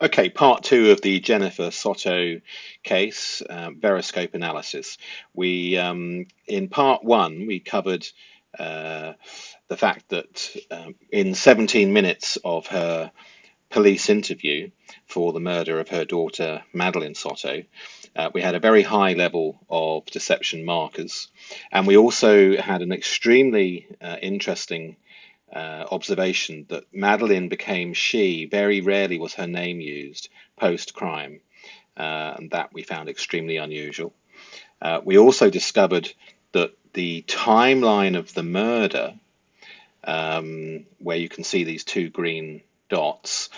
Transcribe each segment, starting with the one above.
Okay, part two of the Jennifer Soto case, VEROSCOPE analysis. In part one, we covered uh, the fact that in 17 minutes of her police interview for the murder of her daughter, Madeline Soto, we had a very high level of deception markers. And we also had an extremely interesting observation that Madeline became she. Very rarely was her name used post-crime, and that we found extremely unusual. We also discovered that the timeline of the murder, where you can see these two green dots,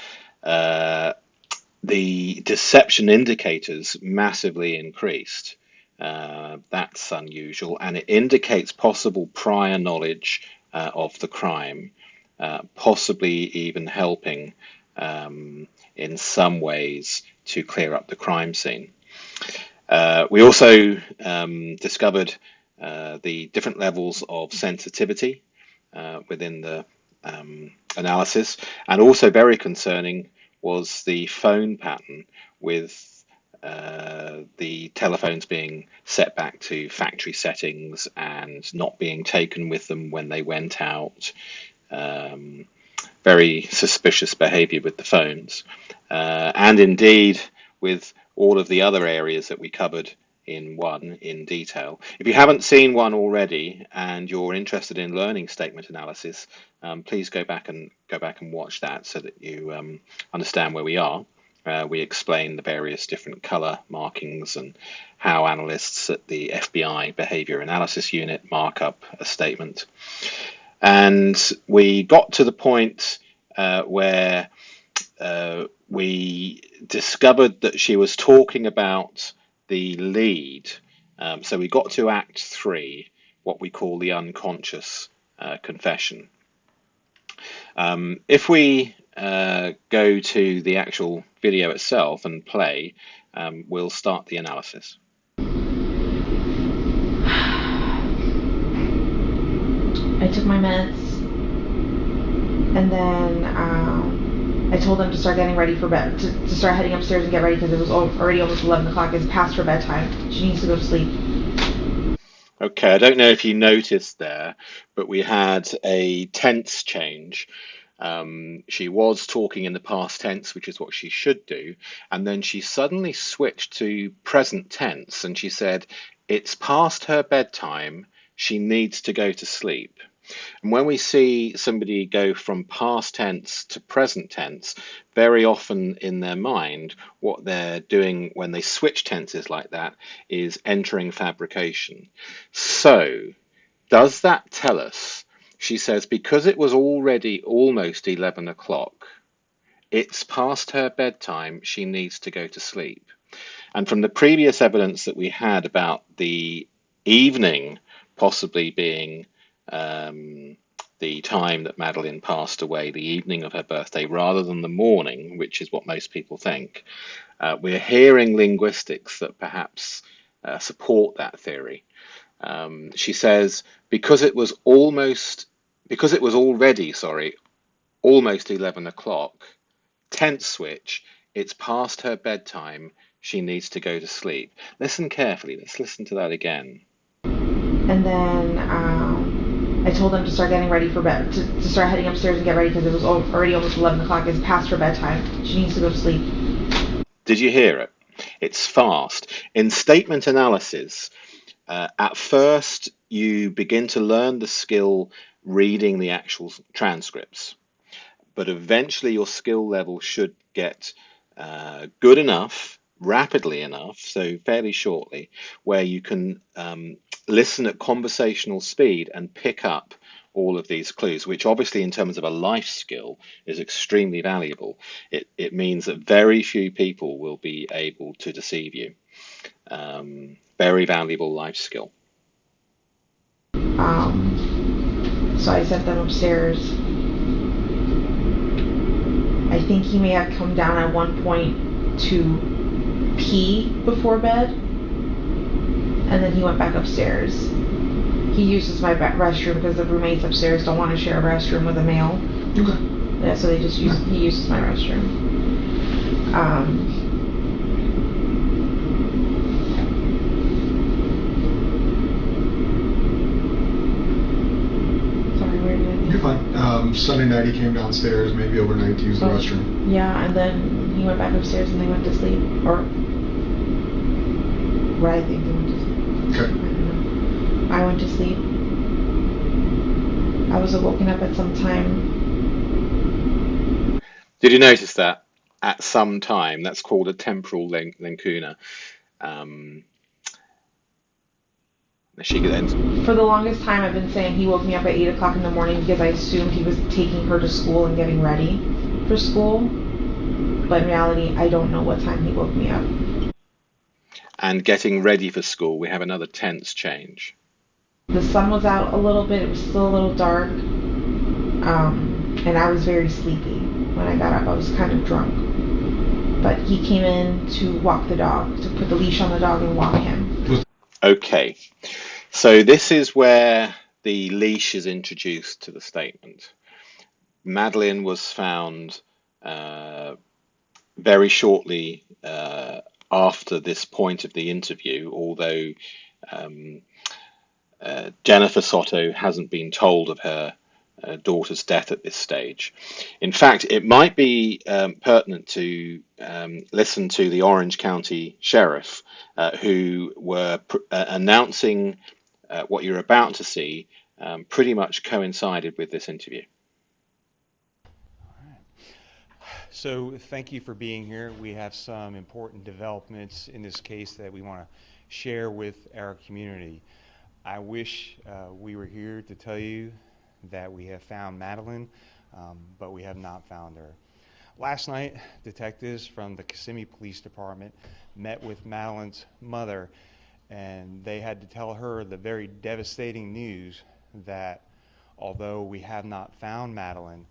the deception indicators massively increased. That's unusual, and it indicates possible prior knowledge of the crime, possibly even helping in some ways to clear up the crime scene. We also discovered the different levels of sensitivity within the analysis, and also very concerning was the phone pattern, with the telephones being set back to factory settings and not being taken with them when they went out. Very suspicious behavior with the phones. And indeed, with all of the other areas that we covered in one in detail. If you haven't seen one already and you're interested in learning statement analysis, please go back and watch that so that you understand where we are. We explain the various different color markings and how analysts at the FBI Behavior Analysis Unit mark up a statement. And we got to the point where we discovered that she was talking about the lead. So we got to Act 3, what we call the unconscious confession. If we go to the actual video itself and play, we'll start the analysis. I took my meds, and then I told them to start getting ready for bed, to start heading upstairs and get ready, because it was already almost 11 o'clock. It's past her bedtime. She needs to go to sleep. Okay, I don't know if you noticed there, but we had a tense change. She was talking in the past tense, which is what she should do, and then she suddenly switched to present tense, and she said, "It's past her bedtime. She needs to go to sleep." And when we see somebody go from past tense to present tense, very often in their mind, what they're doing when they switch tenses like that is entering fabrication. So, does that tell us? She says, because it was already almost 11 o'clock, it's past her bedtime, she needs to go to sleep. And from the previous evidence that we had about the evening possibly being the time that Madeline passed away, the evening of her birthday, rather than the morning, which is what most people think, we're hearing linguistics that perhaps support that theory. She says, because it was already almost 11 o'clock, tense switch, it's past her bedtime, she needs to go to sleep. Listen carefully, let's listen to that again. And then I told them to start getting ready for bed, to start heading upstairs and get ready, because it was already almost 11 o'clock. It's past her bedtime. She needs to go to sleep. Did you hear it? It's fast. In statement analysis, at first you begin to learn the skill reading the actual transcripts, but eventually your skill level should get good enough, rapidly enough, so fairly shortly, where you can listen at conversational speed and pick up all of these clues, which obviously in terms of a life skill is extremely valuable. It means that very few people will be able to deceive you. Very valuable life skill. So I sent them upstairs. I think he may have come down at one point to pee before bed, and then he went back upstairs. He uses my restroom because the roommates upstairs don't want to share a restroom with a male. Yeah, so he uses my restroom. Sorry, where did I? You're fine. Sunday night he came downstairs, maybe overnight, to use the restroom. Yeah, and then he went back upstairs and they went to sleep. Or what I think they went to sleep. Okay. I don't know. I went to sleep. I was woken up at some time. Did you notice that? At some time, that's called a temporal lacuna. She could then. For the longest time, I've been saying he woke me up at 8 o'clock in the morning because I assumed he was taking her to school and getting ready for school. But in reality, I don't know what time he woke me up. And getting ready for school, we have another tense change. The sun was out a little bit. It was still a little dark. And I was very sleepy. When I got up, I was kind of drunk. But he came in to walk the dog, to put the leash on the dog and walk him. Okay, so this is where the leash is introduced to the statement. Madeline was found very shortly after this point of the interview, although Jennifer Soto hasn't been told of her daughter's death at this stage. In fact, it might be pertinent to listen to the Orange County Sheriff, who were announcing what you're about to see pretty much coincided with this interview. So thank you for being here. We have some important developments in this case that we want to share with our community. I wish we were here to tell you that we have found Madeline, but we have not found her. Last night, detectives from the Kissimmee Police Department met with Madeline's mother, and they had to tell her the very devastating news that although we have not found Madeline,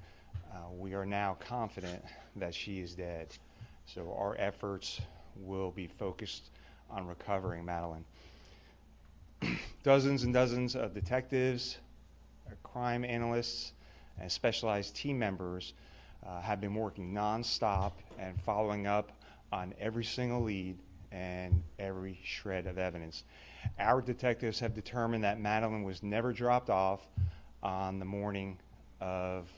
we are now confident that she is dead. So our efforts will be focused on recovering Madeline. Dozens and dozens of detectives, crime analysts, and specialized team members have been working nonstop and following up on every single lead and every shred of evidence. Our detectives have determined that Madeline was never dropped off on the morning of.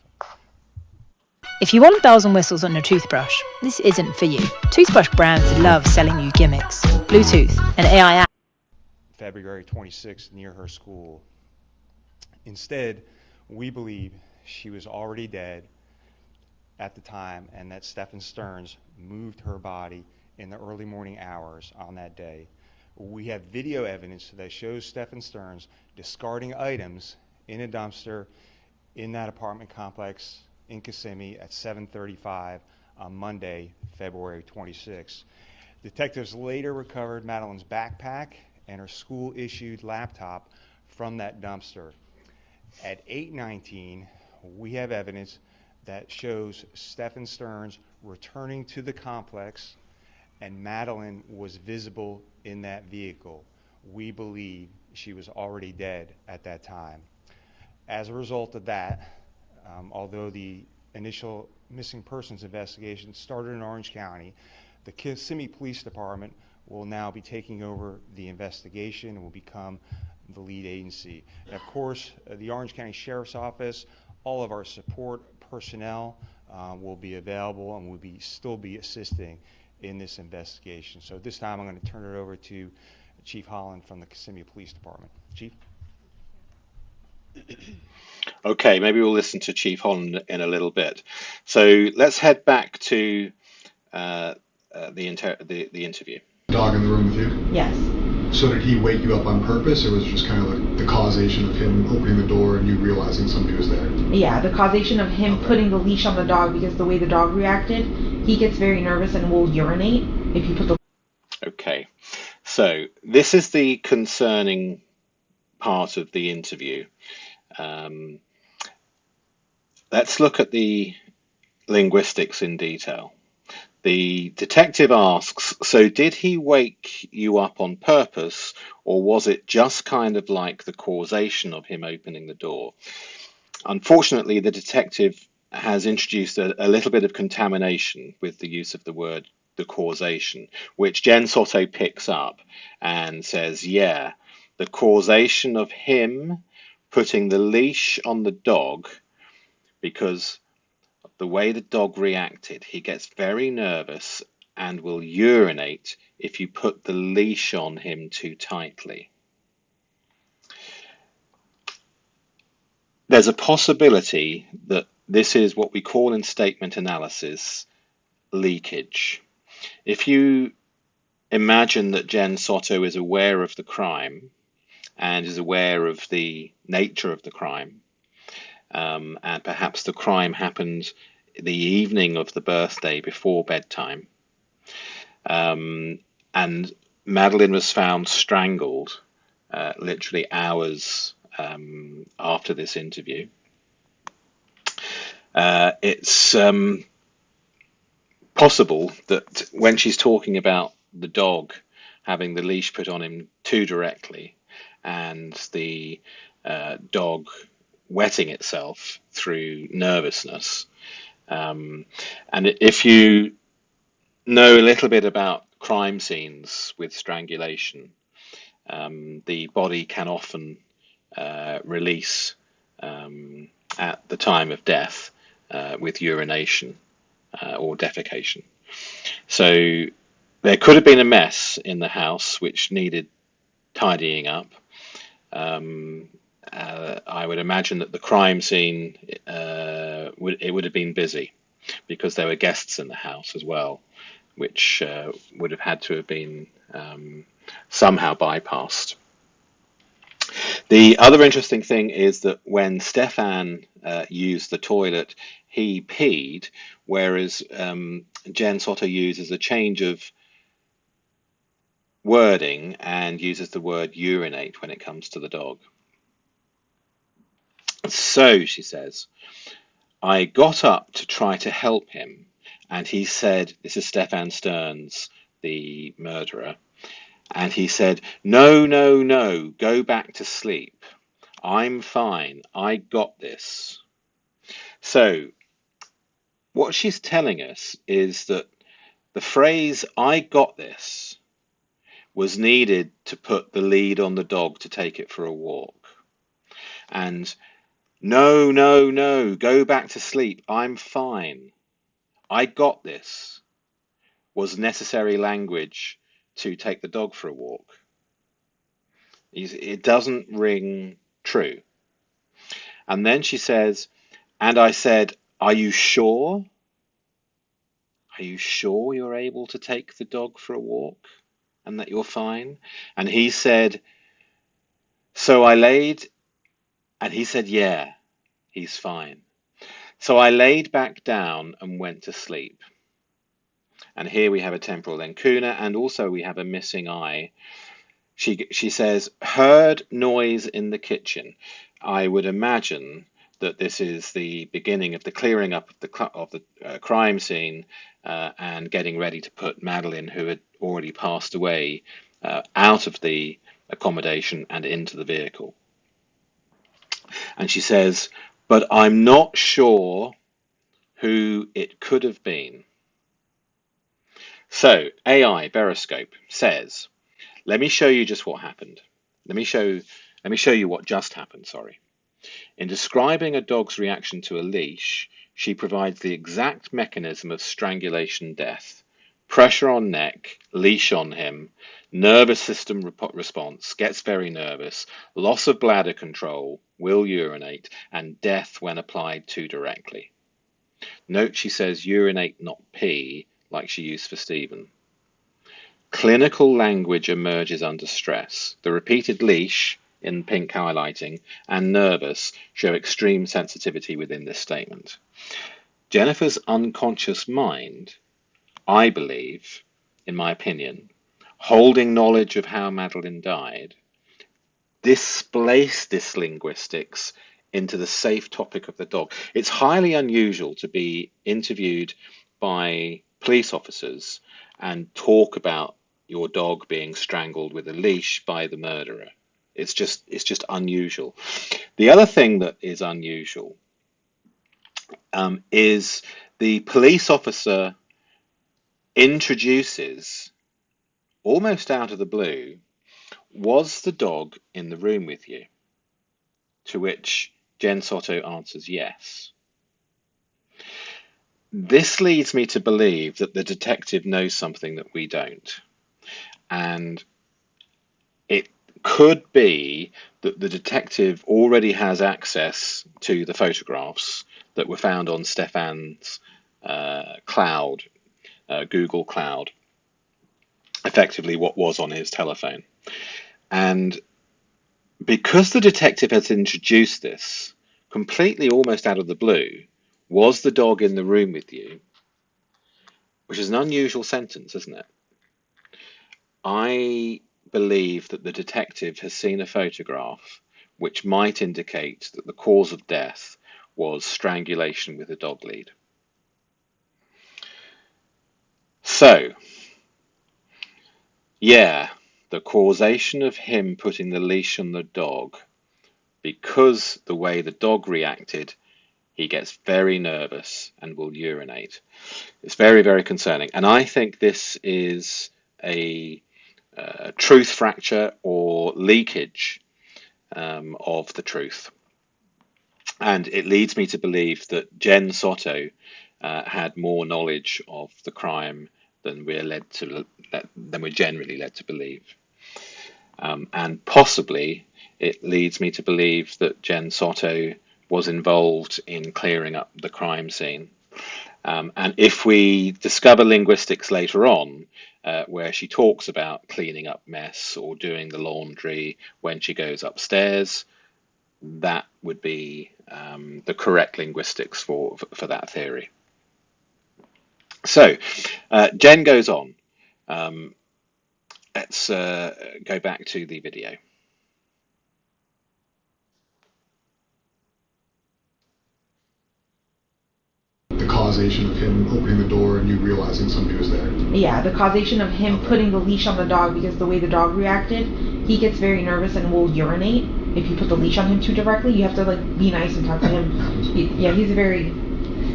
If you want bells and whistles on your toothbrush, this isn't for you. Toothbrush brands love selling you gimmicks, Bluetooth, and AI apps. February 26th near her school. Instead, we believe she was already dead at the time and that Stephan STERNS moved her body in the early morning hours on that day. We have video evidence that shows Stephan STERNS discarding items in a dumpster in that apartment complex in Kissimmee at 7:35 on Monday, February 26th. Detectives later recovered Madeline's backpack and her school-issued laptop from that dumpster. At 8:19, we have evidence that shows Stephan STERNS returning to the complex, and Madeline was visible in that vehicle. We believe she was already dead at that time. As a result of that, although the initial missing persons investigation started in Orange County, the Kissimmee Police Department will now be taking over the investigation and will become the lead agency. And of course, the Orange County Sheriff's Office, all of our support personnel will be available and will still be assisting in this investigation. So at this time, I'm going to turn it over to Chief Holland from the Kissimmee Police Department. Chief? Okay, maybe we'll listen to Chief Holland in a little bit. So let's head back to the interview. Dog in the room with you? Yes. So did he wake you up on purpose, or was it just kind of like the causation of him opening the door and you realizing somebody was there? Yeah, the causation of him putting the leash on the dog, because the way the dog reacted, he gets very nervous and will urinate if you put the. Okay, so this is the concerning part of the interview. Let's look at the linguistics in detail. The detective asks, so did he wake you up on purpose, or was it just kind of like the causation of him opening the door? Unfortunately, the detective has introduced a little bit of contamination with the use of the word the causation, which Jenn Soto picks up and says, yeah, the causation of him putting the leash on the dog, because of the way the dog reacted, he gets very nervous and will urinate if you put the leash on him too tightly. There's a possibility that this is what we call in statement analysis leakage. If you imagine that Jenn Soto is aware of the crime and is aware of the nature of the crime, and perhaps the crime happened the evening of the birthday before bedtime, and Madeline was found strangled literally hours after this interview. It's possible that when she's talking about the dog having the leash put on him too directly and the dog wetting itself through nervousness, and if you know a little bit about crime scenes with strangulation, the body can often release at the time of death with urination or defecation. So there could have been a mess in the house which needed tidying up. I would imagine that the crime scene would have been busy because there were guests in the house as well, which would have had to have been somehow bypassed. The other interesting thing is that when Stephan used the toilet, he peed, whereas Jenn Soto uses a change of wording and uses the word urinate when it comes to the dog. So, she says, I got up to try to help him, and he said, this is Stephan STERNS, the murderer, and he said, no, no, no, go back to sleep. I'm fine. I got this. So what she's telling us is that the phrase, I got this, was needed to put the lead on the dog to take it for a walk. And no, no, no, go back to sleep. I'm fine. I got this was necessary language to take the dog for a walk. It doesn't ring true. And then she says, and I said, are you sure? Are you sure you're able to take the dog for a walk and that you're fine? And he said, so I laid, and he said, yeah, he's fine. So I laid back down and went to sleep. And here we have a temporal lacuna, and also we have a missing eye. She says, heard noise in the kitchen. I would imagine that this is the beginning of the clearing up of the crime scene and getting ready to put Madeline, who had already passed away, out of the accommodation and into the vehicle. And she says, but I'm not sure who it could have been. So AI VEROSCOPE says, let me show you just what happened. Let me show you what just happened, sorry. In describing a dog's reaction to a leash, she provides the exact mechanism of strangulation death. Pressure on neck, leash on him, nervous system response, gets very nervous, loss of bladder control, will urinate, and death when applied too directly. Note she says urinate, not pee, like she used for Stephan. Clinical language emerges under stress. The repeated leash, in pink highlighting, and nervous show extreme sensitivity within this statement. Jennifer's unconscious mind, I believe, in my opinion, holding knowledge of how Madeline died, displaced this linguistics into the safe topic of the dog. It's highly unusual to be interviewed by police officers and talk about your dog being strangled with a leash by the murderer. It's just unusual. The other thing that is unusual is the police officer introduces, almost out of the blue, was the dog in the room with you? To which Jenn Soto answers yes. This leads me to believe that the detective knows something that we don't. And it could be that the detective already has access to the photographs that were found on Stephan's cloud, Google Cloud, effectively what was on his telephone. And because the detective has introduced this completely almost out of the blue, was the dog in the room with you? Which is an unusual sentence, isn't it? I believe that the detective has seen a photograph which might indicate that the cause of death was strangulation with a dog lead. So, yeah, the causation of him putting the leash on the dog, because the way the dog reacted, he gets very nervous and will urinate. It's very, very concerning. And I think this is a truth fracture or leakage of the truth. And it leads me to believe that Jenn Soto had more knowledge of the crime than we're generally led to believe. And possibly it leads me to believe that Jenn Soto was involved in clearing up the crime scene. And if we discover linguistics later on, where she talks about cleaning up mess or doing the laundry when she goes upstairs, that would be the correct linguistics for that theory. So Jenn goes on. Let's go back to the video. The causation of him opening the door and you realizing somebody was there. Yeah, the causation of him putting the leash on the dog, because the way the dog reacted, he gets very nervous and will urinate if you put the leash on him too directly. You have to like be nice and talk to him. He's a very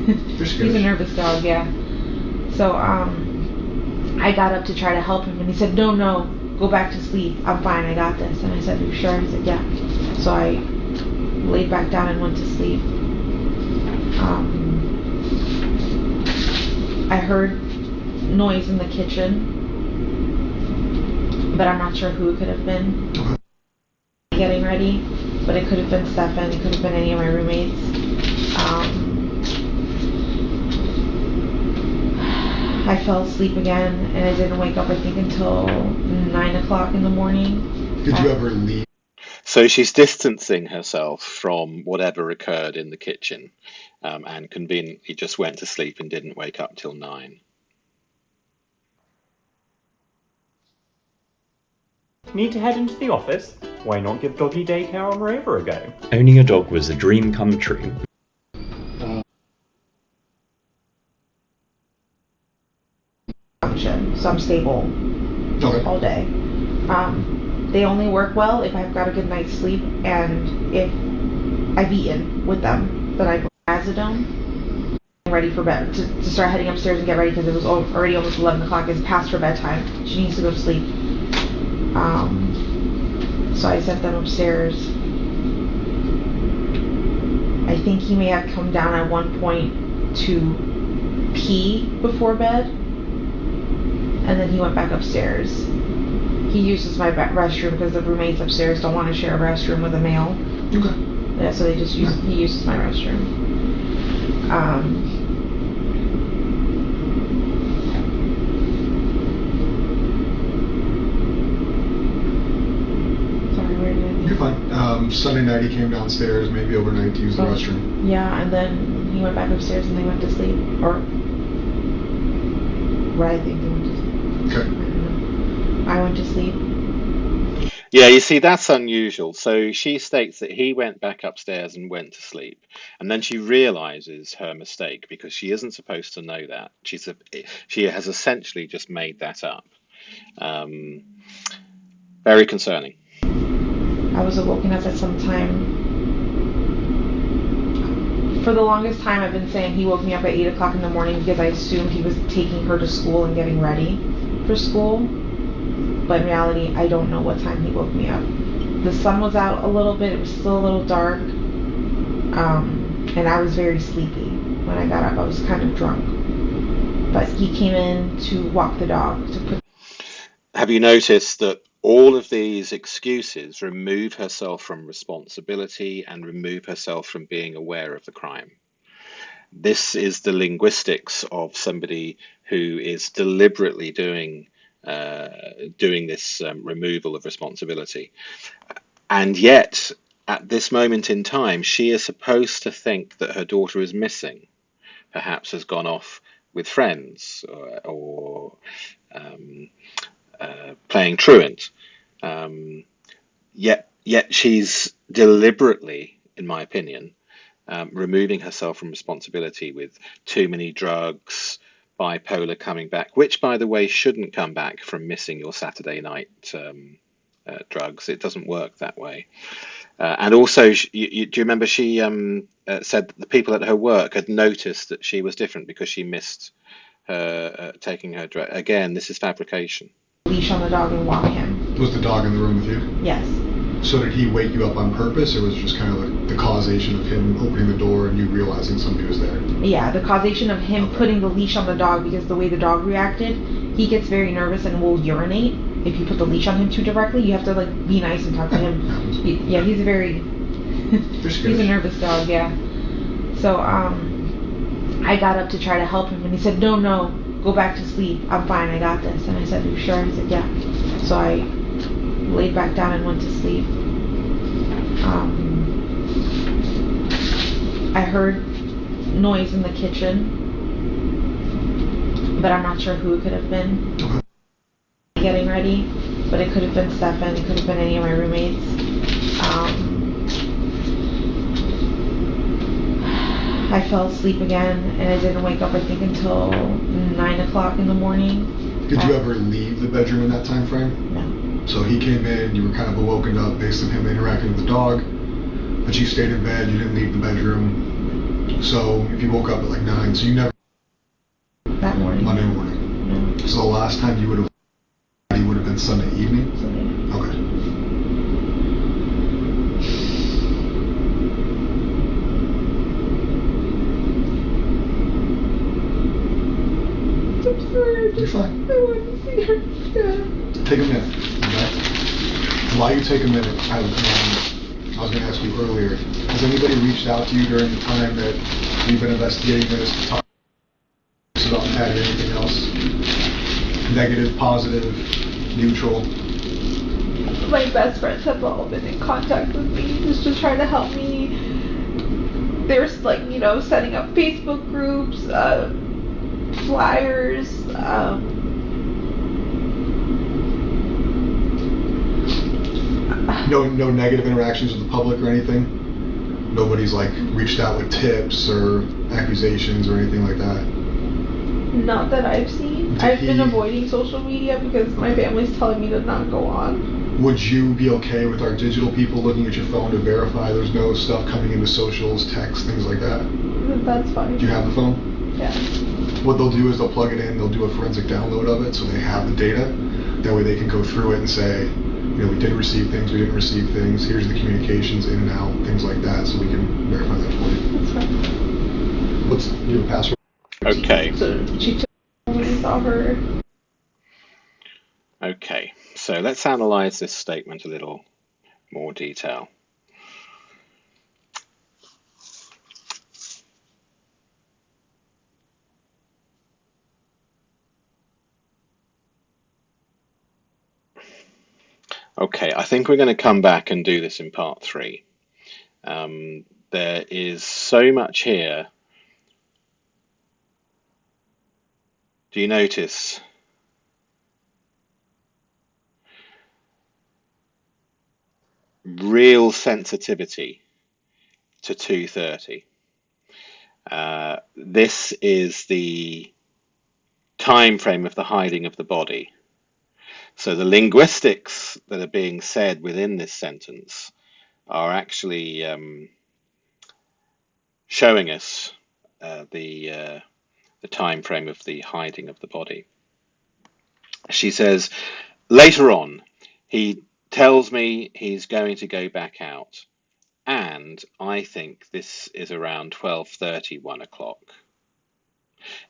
he's a nervous dog. Yeah. So I got up to try to help him, and he said, no, go back to sleep, I'm fine, I got this. And I said, are you sure? He said, yeah. So I laid back down and went to sleep. I heard noise in the kitchen, but I'm not sure who it could have been. Getting ready, but it could have been Stephan, it could have been any of my roommates. I fell asleep again, and I didn't wake up, I think, until 9 o'clock in the morning. Did you ever leave? So she's distancing herself from whatever occurred in the kitchen, and conveniently just went to sleep and didn't wake up till 9. Need to head into the office? Why not give doggy daycare on Rover a go? Owning a dog was a dream come true. So I'm stable all day. They only work well if I've got a good night's sleep and if I've eaten with them. Then I go Azodone. I'm ready for bed to start heading upstairs and get ready, because it was already almost 11 o'clock. It's past her bedtime. She needs to go to sleep. So I sent them upstairs. I think he may have come down at one point to pee before bed, and then he went back upstairs. He uses my restroom because the roommates upstairs don't want to share a restroom with a male. Okay. Yeah, so he uses my restroom. Sorry, where did I You're fine. Sunday night he came downstairs, maybe overnight, to use the restroom. Yeah, and then he went back upstairs and they went to sleep. Or I think they went to sleep. Okay. I went to sleep. Yeah, you see, that's unusual. So she states that he went back upstairs and went to sleep, and then she realizes her mistake because she isn't supposed to know that. She has essentially just made that up. Very concerning. I was awoken up at some time For the longest time, I've been saying he woke me up at 8 o'clock in the morning because I assumed he was taking her to school and getting ready for school. But in reality, I don't know what time he woke me up. The sun was out a little bit. It was still a little dark. And I was very sleepy. When I got up, I was kind of drunk. But he came in to walk the dog. Have you noticed that all of these excuses remove herself from responsibility and remove herself from being aware of the crime? This is the linguistics of somebody who is deliberately doing this removal of responsibility. And yet, at this moment in time, she is supposed to think that her daughter is missing, perhaps has gone off with friends or playing truant. Yet she's deliberately, in my opinion, removing herself from responsibility with too many drugs, bipolar coming back, which, by the way, shouldn't come back from missing your Saturday night drugs. It doesn't work that way. And also, do you remember she said that the people at her work had noticed that she was different because she missed her taking her drug. Again, this is fabrication. Leash on the dog and walk him. Was the dog in the room with you? Yes. So did he wake you up on purpose, or was it just kind of like the causation of him opening the door and you realizing somebody was there? Yeah, the causation of him putting the leash on the dog, because the way the dog reacted, he gets very nervous and will urinate if you put the leash on him too directly. You have to like be nice and talk to him. Yeah, he's a very he's a nervous dog. Yeah. So I got up to try to help him, and he said, no, go back to sleep. I'm fine. I got this. And I said, you sure? He said, yeah. So I laid back down and went to sleep. I heard noise in the kitchen, but I'm not sure who it could have been. Getting ready, but it could have been Stephan. It could have been any of my roommates. I fell asleep again, and I didn't wake up, I think, until 9 o'clock in the morning. Did you ever leave the bedroom in that time frame? No. So he came in, you were kind of awoken up based on him interacting with the dog, but you stayed in bed, you didn't leave the bedroom. So if you woke up at like 9, so you never... That morning. Monday morning. No. So the last time you would have been Sunday evening? Sunday. Okay. You're fine. I want to see her. Yeah. Take a minute, okay? While you take a minute, I was going to ask you earlier, has anybody reached out to you during the time that we've been investigating this to talk about had anything else? Negative, positive, neutral? My best friends have all been in contact with me just to try to help me. There's like, setting up Facebook groups, flyers, No negative interactions with the public or anything? Nobody's like reached out with tips or accusations or anything like that? Not that I've seen. I've been avoiding social media because my family's telling me to not go on. Would you be okay with our digital people looking at your phone to verify there's no stuff coming into socials, text, things like that? That's fine. Do you have the phone? Yeah. What they'll do is they'll plug it in, they'll do a forensic download of it so they have the data. That way they can go through it and say, we did receive things, we didn't receive things, here's the communications in and out, things like that, so we can verify that for you. That's fine. What's your password? Okay. So she took when I saw her. Okay, so let's analyze this statement a little more detail. Okay, I think we're going to come back and do this in part 3. There is so much here. Do you notice? Real sensitivity to 2:30. This is the time frame of the hiding of the body. So the linguistics that are being said within this sentence are actually showing us the time frame of the hiding of the body. She says, later on, he tells me he's going to go back out, and I think this is around 12:30, 1 o'clock.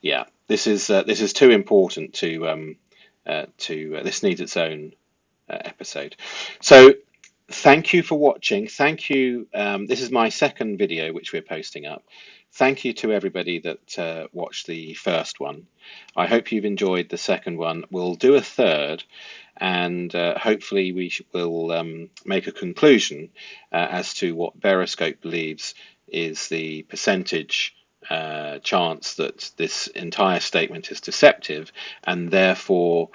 Yeah, this is too important to this needs its own episode. So thank you for watching. Thank you. This is my second video which we're posting up. Thank you to everybody that watched the first one. I hope you've enjoyed the second one. We'll do a third, and hopefully we will make a conclusion as to what VEROSCOPE believes is the percentage chance that this entire statement is deceptive, and therefore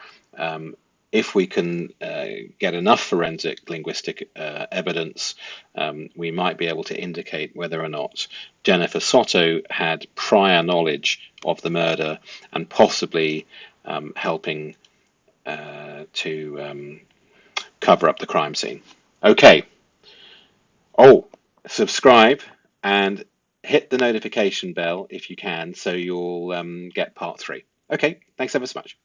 if we can get enough forensic linguistic evidence, we might be able to indicate whether or not Jennifer Soto had prior knowledge of the murder and possibly helping to cover up the crime scene. Okay. Oh, subscribe and hit the notification bell if you can, so you'll get part 3. Okay, thanks ever so much.